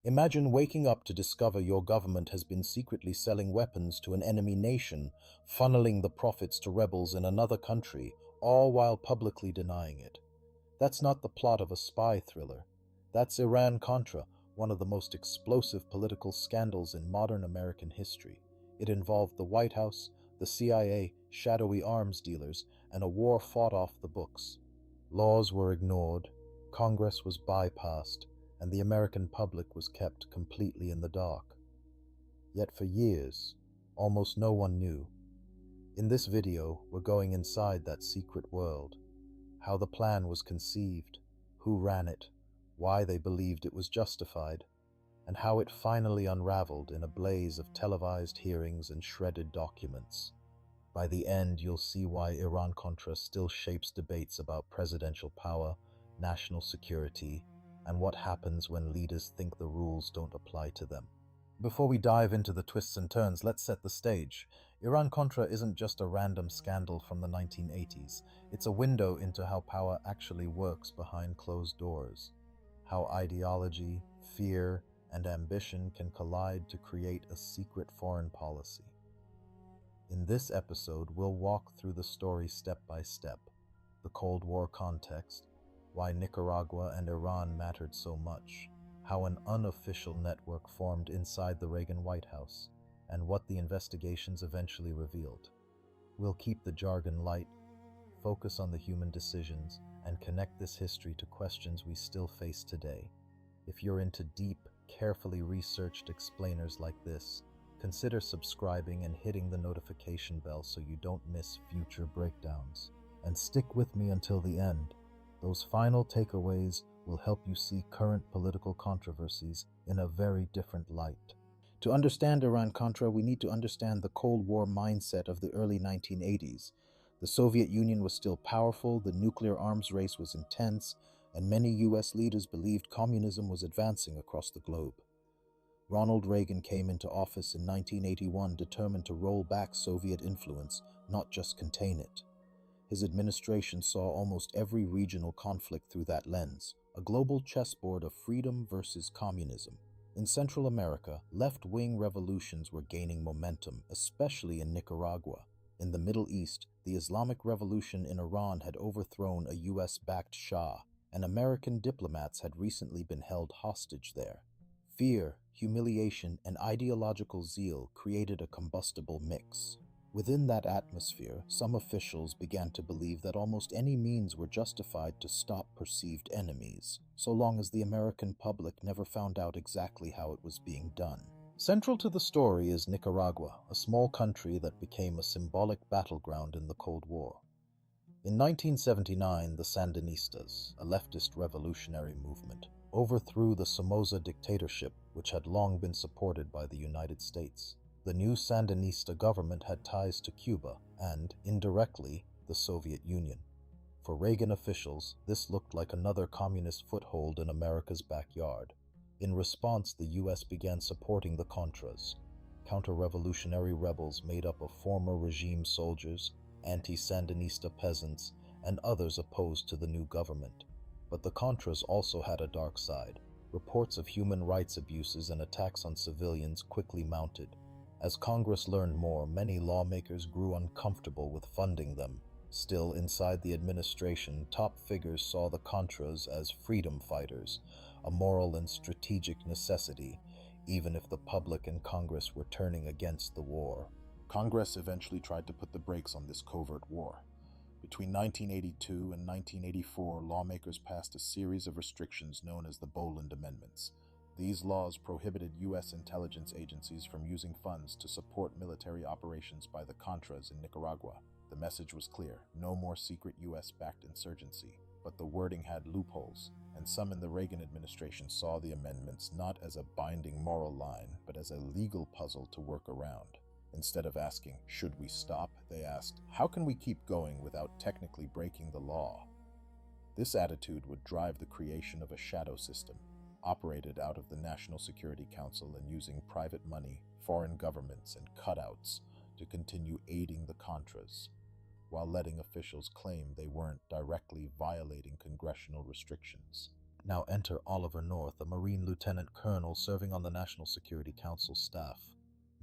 Imagine waking up to discover your government has been secretly selling weapons to an enemy nation, funneling the profits to rebels in another country, all while publicly denying it. That's not the plot of a spy thriller. That's Iran-Contra, one of the most explosive political scandals in modern American history. It involved the White House, the CIA, shadowy arms dealers, and a war fought off the books. Laws were ignored, Congress was bypassed, and the American public was kept completely in the dark. Yet for years, almost no one knew. In this video, we're going inside that secret world. How the plan was conceived, who ran it, why they believed it was justified, and how it finally unraveled in a blaze of televised hearings and shredded documents. By the end, you'll see why Iran-Contra still shapes debates about presidential power, national security, and what happens when leaders think the rules don't apply to them. Before we dive into the twists and turns, let's set the stage. Iran-Contra isn't just a random scandal from the 1980s. It's a window into how power actually works behind closed doors. How ideology, fear, and ambition can collide to create a secret foreign policy. In this episode, we'll walk through the story step by step. The Cold War context, why Nicaragua and Iran mattered so much, how an unofficial network formed inside the Reagan White House, and what the investigations eventually revealed. We'll keep the jargon light, focus on the human decisions, and connect this history to questions we still face today. If you're into deep, carefully researched explainers like this, consider subscribing and hitting the notification bell so you don't miss future breakdowns. And stick with me until the end. Those final takeaways will help you see current political controversies in a very different light. To understand Iran-Contra, we need to understand the Cold War mindset of the early 1980s. The Soviet Union was still powerful, the nuclear arms race was intense, and many US leaders believed communism was advancing across the globe. Ronald Reagan came into office in 1981 determined to roll back Soviet influence, not just contain it. His administration saw almost every regional conflict through that lens, a global chessboard of freedom versus communism. In Central America, left-wing revolutions were gaining momentum, especially in Nicaragua. In the Middle East, the Islamic Revolution in Iran had overthrown a US-backed Shah, and American diplomats had recently been held hostage there. Fear, humiliation, and ideological zeal created a combustible mix. Within that atmosphere, some officials began to believe that almost any means were justified to stop perceived enemies, so long as the American public never found out exactly how it was being done. Central to the story is Nicaragua, a small country that became a symbolic battleground in the Cold War. In 1979, the Sandinistas, a leftist revolutionary movement, overthrew the Somoza dictatorship, which had long been supported by the United States. The new Sandinista government had ties to Cuba and, indirectly, the Soviet Union. For Reagan officials, this looked like another communist foothold in America's backyard. In response, the US began supporting the Contras, counter-revolutionary rebels made up of former regime soldiers, anti-Sandinista peasants, and others opposed to the new government. But the Contras also had a dark side. Reports of human rights abuses and attacks on civilians quickly mounted. As Congress learned more, many lawmakers grew uncomfortable with funding them. Still, inside the administration, top figures saw the Contras as freedom fighters, a moral and strategic necessity, even if the public and Congress were turning against the war. Congress eventually tried to put the brakes on this covert war. Between 1982 and 1984, lawmakers passed a series of restrictions known as the Boland Amendments. These laws prohibited U.S. intelligence agencies from using funds to support military operations by the Contras in Nicaragua. The message was clear: no more secret U.S.-backed insurgency. But the wording had loopholes, and some in the Reagan administration saw the amendments not as a binding moral line, but as a legal puzzle to work around. Instead of asking, "Should we stop?" they asked, "How can we keep going without technically breaking the law?" This attitude would drive the creation of a shadow system, operated out of the National Security Council and using private money, foreign governments, and cutouts to continue aiding the Contras, while letting officials claim they weren't directly violating congressional restrictions. Now enter Oliver North, a Marine lieutenant colonel serving on the National Security Council staff.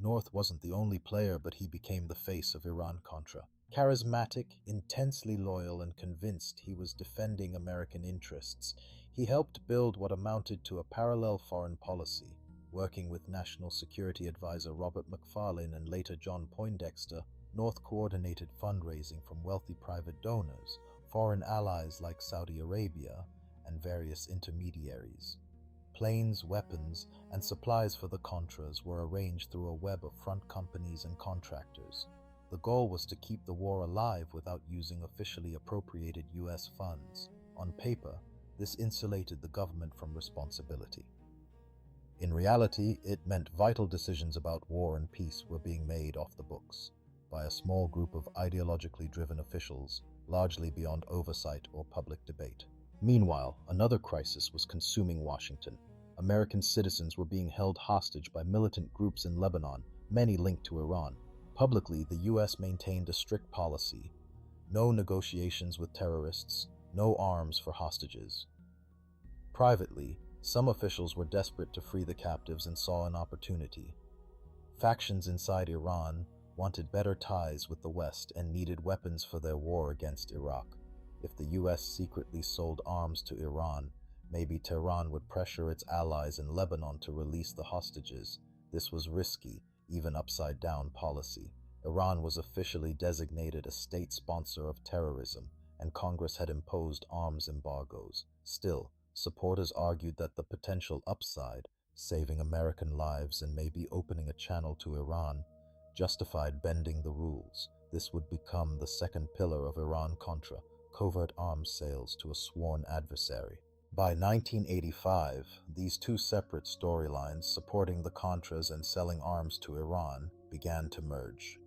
North wasn't the only player, but he became the face of Iran-Contra. Charismatic, intensely loyal, and convinced he was defending American interests, he helped build what amounted to a parallel foreign policy. Working with National Security Advisor Robert McFarlane and later John Poindexter, North coordinated fundraising from wealthy private donors, foreign allies like Saudi Arabia, and various intermediaries. Planes, weapons, and supplies for the Contras were arranged through a web of front companies and contractors. The goal was to keep the war alive without using officially appropriated U.S. funds. On paper, this insulated the government from responsibility. In reality, it meant vital decisions about war and peace were being made off the books by a small group of ideologically driven officials, largely beyond oversight or public debate. Meanwhile, another crisis was consuming Washington. American citizens were being held hostage by militant groups in Lebanon, many linked to Iran. Publicly, the U.S. maintained a strict policy: no negotiations with terrorists, no arms for hostages. Privately, some officials were desperate to free the captives and saw an opportunity. Factions inside Iran wanted better ties with the West and needed weapons for their war against Iraq. If the U.S. secretly sold arms to Iran, maybe Tehran would pressure its allies in Lebanon to release the hostages. This was risky, even upside-down policy. Iran was officially designated a state sponsor of terrorism, and Congress had imposed arms embargoes. Still, supporters argued that the potential upside, saving American lives and maybe opening a channel to Iran, justified bending the rules. This would become the second pillar of Iran-Contra, covert arms sales to a sworn adversary. By 1985, these two separate storylines, supporting the Contras and selling arms to Iran, began to merge.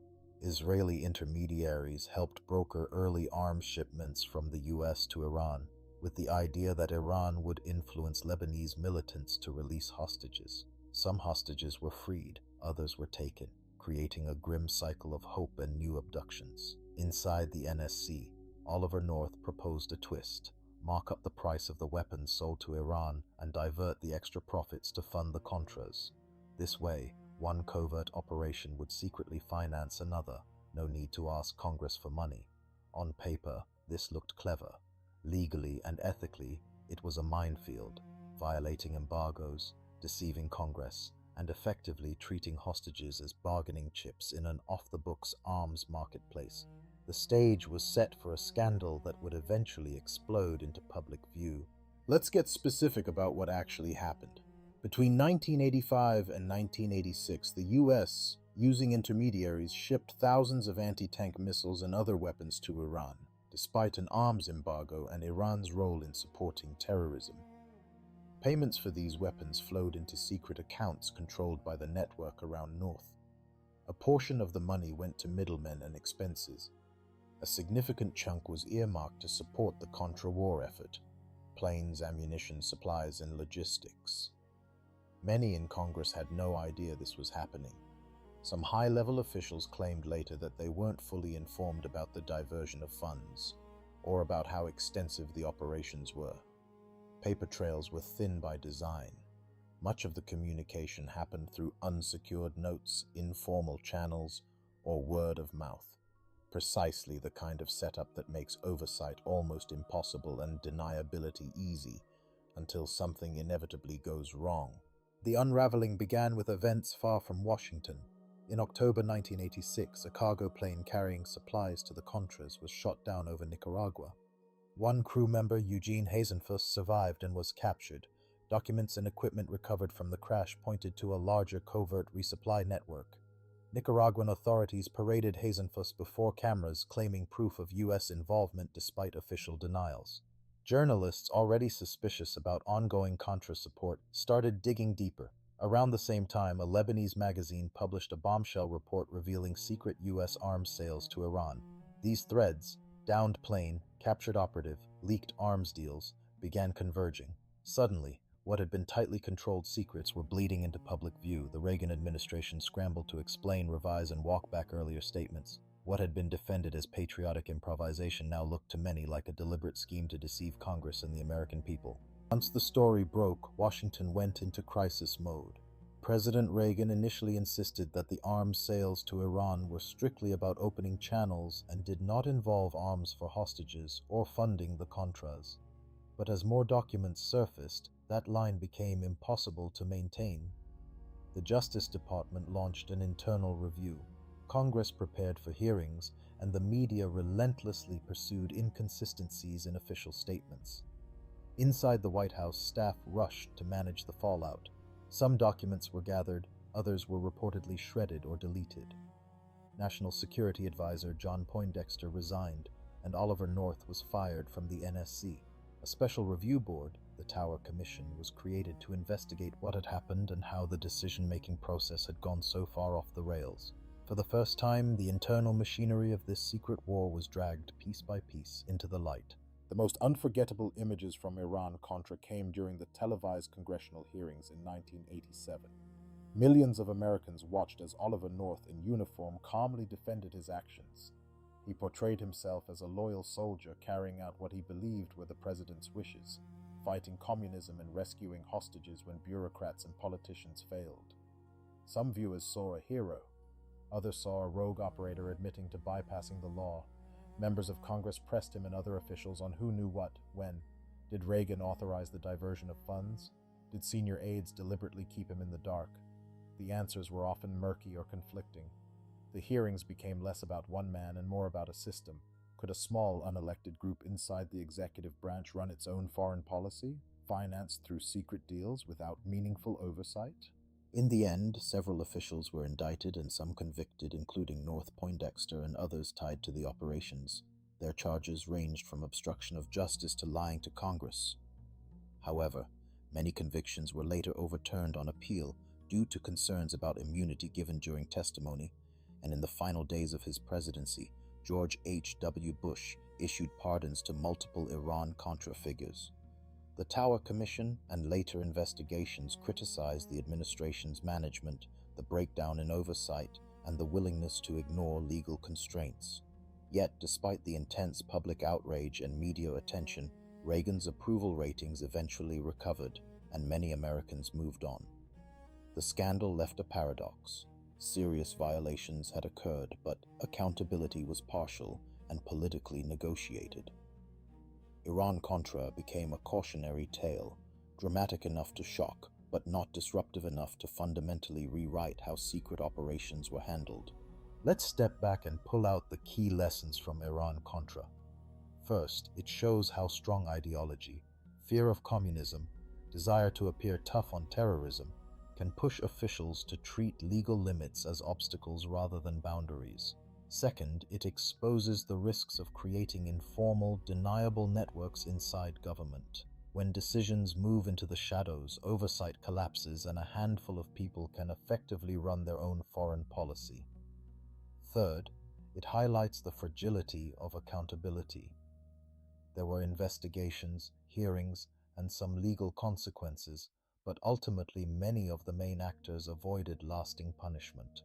Israeli intermediaries helped broker early arms shipments from the U.S. to Iran, with the idea that Iran would influence Lebanese militants to release hostages. Some hostages were freed, others were taken, creating a grim cycle of hope and new abductions. Inside the NSC, Oliver North proposed a twist: mark up the price of the weapons sold to Iran and divert the extra profits to fund the Contras. This way, one covert operation would secretly finance another, no need to ask Congress for money. On paper, this looked clever. Legally and ethically, it was a minefield, violating embargoes, deceiving Congress, and effectively treating hostages as bargaining chips in an off-the-books arms marketplace. The stage was set for a scandal that would eventually explode into public view. Let's get specific about what actually happened. Between 1985 and 1986, the U.S., using intermediaries, shipped thousands of anti-tank missiles and other weapons to Iran, despite an arms embargo and Iran's role in supporting terrorism. Payments for these weapons flowed into secret accounts controlled by the network around North. A portion of the money went to middlemen and expenses. A significant chunk was earmarked to support the Contra war effort: planes, ammunition, supplies, and logistics. Many in Congress had no idea this was happening. Some high-level officials claimed later that they weren't fully informed about the diversion of funds, or about how extensive the operations were. Paper trails were thin by design. Much of the communication happened through unsecured notes, informal channels, or word of mouth. Precisely the kind of setup that makes oversight almost impossible and deniability easy, until something inevitably goes wrong. The unraveling began with events far from Washington. In October 1986, a cargo plane carrying supplies to the Contras was shot down over Nicaragua. One crew member, Eugene Hazenfuss, survived and was captured. Documents and equipment recovered from the crash pointed to a larger covert resupply network. Nicaraguan authorities paraded Hazenfuss before cameras, claiming proof of U.S. involvement despite official denials. Journalists, already suspicious about ongoing Contra support, started digging deeper. Around the same time, a Lebanese magazine published a bombshell report revealing secret U.S. arms sales to Iran. These threads, downed plane, captured operative, leaked arms deals, began converging. Suddenly, what had been tightly controlled secrets were bleeding into public view. The Reagan administration scrambled to explain, revise, and walk back earlier statements. What had been defended as patriotic improvisation now looked to many like a deliberate scheme to deceive Congress and the American people. Once the story broke, Washington went into crisis mode. President Reagan initially insisted that the arms sales to Iran were strictly about opening channels and did not involve arms for hostages or funding the Contras. But as more documents surfaced, that line became impossible to maintain. The Justice Department launched an internal review. Congress prepared for hearings, and the media relentlessly pursued inconsistencies in official statements. Inside the White House, staff rushed to manage the fallout. Some documents were gathered, others were reportedly shredded or deleted. National Security Advisor John Poindexter resigned, and Oliver North was fired from the NSC. A special review board, the Tower Commission, was created to investigate what had happened and how the decision-making process had gone so far off the rails. For the first time, the internal machinery of this secret war was dragged piece by piece into the light. The most unforgettable images from Iran-Contra came during the televised congressional hearings in 1987. Millions of Americans watched as Oliver North in uniform calmly defended his actions. He portrayed himself as a loyal soldier carrying out what he believed were the president's wishes, fighting communism and rescuing hostages when bureaucrats and politicians failed. Some viewers saw a hero. Others saw a rogue operator admitting to bypassing the law. Members of Congress pressed him and other officials on who knew what, when. Did Reagan authorize the diversion of funds? Did senior aides deliberately keep him in the dark? The answers were often murky or conflicting. The hearings became less about one man and more about a system. Could a small, unelected group inside the executive branch run its own foreign policy, financed through secret deals without meaningful oversight? In the end, several officials were indicted and some convicted, including North Poindexter and others tied to the operations. Their charges ranged from obstruction of justice to lying to Congress. However, many convictions were later overturned on appeal due to concerns about immunity given during testimony, and in the final days of his presidency, George H.W. Bush issued pardons to multiple Iran-Contra figures. The Tower Commission and later investigations criticized the administration's management, the breakdown in oversight, and the willingness to ignore legal constraints. Yet, despite the intense public outrage and media attention, Reagan's approval ratings eventually recovered, and many Americans moved on. The scandal left a paradox. Serious violations had occurred, but accountability was partial and politically negotiated. Iran-Contra became a cautionary tale, dramatic enough to shock, but not disruptive enough to fundamentally rewrite how secret operations were handled. Let's step back and pull out the key lessons from Iran-Contra. First, it shows how strong ideology, fear of communism, desire to appear tough on terrorism, can push officials to treat legal limits as obstacles rather than boundaries. Second, it exposes the risks of creating informal, deniable networks inside government. When decisions move into the shadows, oversight collapses and a handful of people can effectively run their own foreign policy. Third, it highlights the fragility of accountability. There were investigations, hearings, and some legal consequences, but ultimately many of the main actors avoided lasting punishment.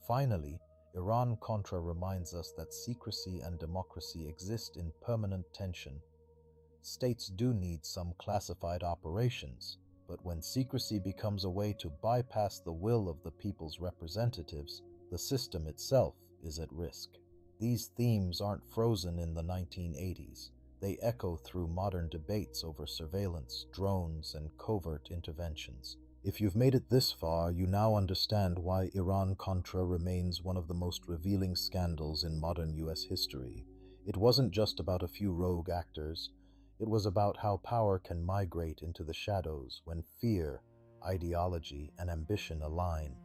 Finally, Iran-Contra reminds us that secrecy and democracy exist in permanent tension. States do need some classified operations, but when secrecy becomes a way to bypass the will of the people's representatives, the system itself is at risk. These themes aren't frozen in the 1980s. They echo through modern debates over surveillance, drones, and covert interventions. If you've made it this far, you now understand why Iran-Contra remains one of the most revealing scandals in modern US history. It wasn't just about a few rogue actors. It was about how power can migrate into the shadows when fear, ideology, and ambition align.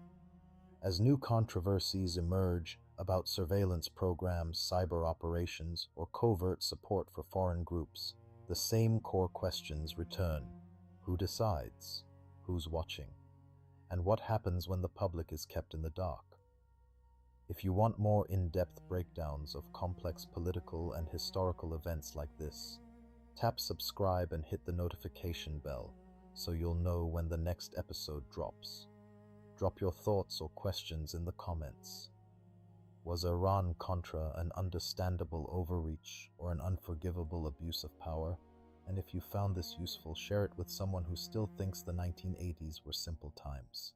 As new controversies emerge about surveillance programs, cyber operations, or covert support for foreign groups, the same core questions return. Who decides? Who's watching? And what happens when the public is kept in the dark? If you want more in-depth breakdowns of complex political and historical events like this, tap subscribe and hit the notification bell so you'll know when the next episode drops. Drop your thoughts or questions in the comments. Was Iran-Contra an understandable overreach or an unforgivable abuse of power? And if you found this useful, share it with someone who still thinks the 1980s were simple times.